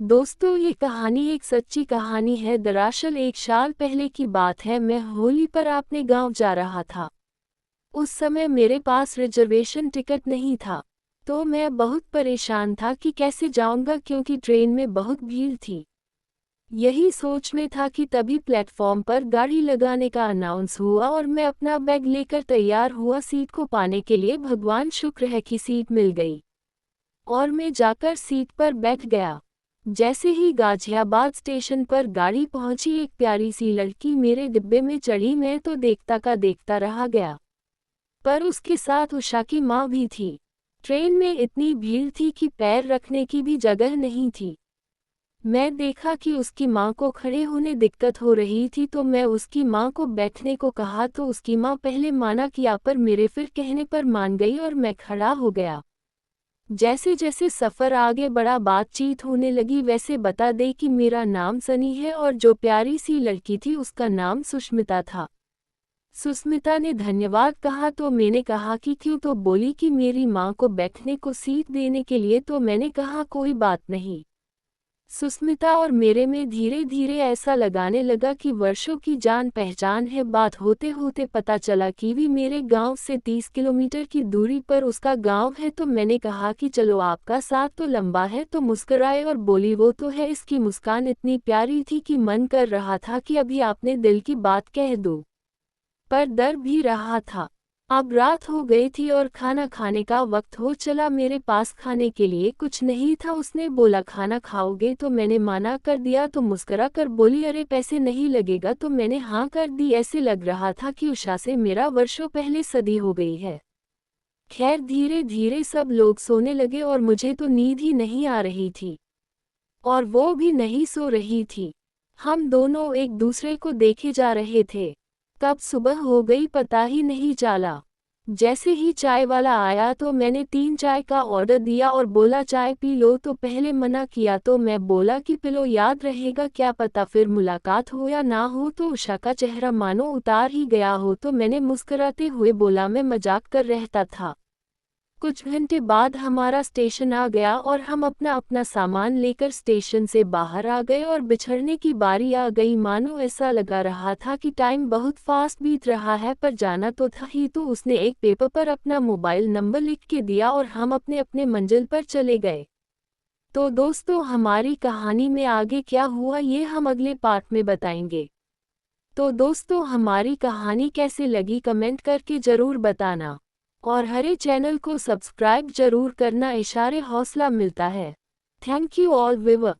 दोस्तों, ये कहानी एक सच्ची कहानी है। दरअसल एक साल पहले की बात है। मैं होली पर अपने गांव जा रहा था। उस समय मेरे पास रिजर्वेशन टिकट नहीं था, तो मैं बहुत परेशान था कि कैसे जाऊंगा, क्योंकि ट्रेन में बहुत भीड़ थी। यही सोच में था कि तभी प्लेटफॉर्म पर गाड़ी लगाने का अनाउंस हुआ और मैं अपना बैग लेकर तैयार हुआ। सीट को पाने के लिए भगवान शुक्र है कि सीट मिल गई और मैं जाकर सीट पर बैठ गया। जैसे ही गाजियाबाद स्टेशन पर गाड़ी पहुंची, एक प्यारी सी लड़की मेरे डिब्बे में चढ़ी। मैं तो देखता का देखता रह गया, पर उसके साथ उषा की माँ भी थी। ट्रेन में इतनी भीड़ थी कि पैर रखने की भी जगह नहीं थी। मैं देखा कि उसकी माँ को खड़े होने दिक्कत हो रही थी, तो मैं उसकी माँ को बैठने को कहा तो उसकी माँ पहले माना किया, पर मेरे फिर कहने पर मान गई और मैं खड़ा हो गया। जैसे जैसे सफ़र आगे बढ़ा, बातचीत होने लगी। वैसे बता दे कि मेरा नाम सनी है और जो प्यारी सी लड़की थी उसका नाम सुष्मिता था। सुष्मिता ने धन्यवाद कहा तो मैंने कहा कि क्यों, तो बोली कि मेरी माँ को बैठने को सीट देने के लिए। तो मैंने कहा कोई बात नहीं। सुष्मिता और मेरे में धीरे धीरे ऐसा लगाने लगा कि वर्षों की जान पहचान है। बात होते होते पता चला कि भी मेरे गांव से 30 किलोमीटर की दूरी पर उसका गांव है। तो मैंने कहा कि चलो, आपका साथ तो लंबा है। तो मुस्कुराए और बोली वो तो है। इसकी मुस्कान इतनी प्यारी थी कि मन कर रहा था कि अभी आपने दिल की बात कह दो, पर डर भी रहा था। अब रात हो गई थी और खाना खाने का वक्त हो चला। मेरे पास खाने के लिए कुछ नहीं था। उसने बोला खाना खाओगे, तो मैंने माना कर दिया। तो मुस्कुरा कर बोली अरे पैसे नहीं लगेगा। तो मैंने हाँ कर दी। ऐसे लग रहा था कि उषा से मेरा वर्षों पहले सदी हो गई है। खैर, धीरे धीरे सब लोग सोने लगे और मुझे तो नींद ही नहीं आ रही थी और वो भी नहीं सो रही थी। हम दोनों एक दूसरे को देखे जा रहे थे। कब सुबह हो गई पता ही नहीं चला। जैसे ही चाय वाला आया तो मैंने 3 चाय का ऑर्डर दिया और बोला चाय पी लो। तो पहले मना किया, तो मैं बोला कि पिलो, याद रहेगा, क्या पता फिर मुलाकात हो या ना हो। तो उषा का चेहरा मानो उतार ही गया हो। तो मैंने मुस्कुराते हुए बोला मैं मजाक कर रहता था। कुछ घंटे बाद हमारा स्टेशन आ गया और हम अपना अपना सामान लेकर स्टेशन से बाहर आ गए और बिछड़ने की बारी आ गई। मानो ऐसा लगा रहा था कि टाइम बहुत फास्ट बीत रहा है, पर जाना तो था ही। तो उसने एक पेपर पर अपना मोबाइल नंबर लिख के दिया और हम अपने अपने मंजिल पर चले गए। तो दोस्तों, हमारी कहानी में आगे क्या हुआ ये हम अगले पार्ट में बताएंगे। तो दोस्तों, हमारी कहानी कैसे लगी कमेंट करके ज़रूर बताना और हरे चैनल को सब्सक्राइब जरूर करना, इशारे हौसला मिलता है। Thank you all viewer.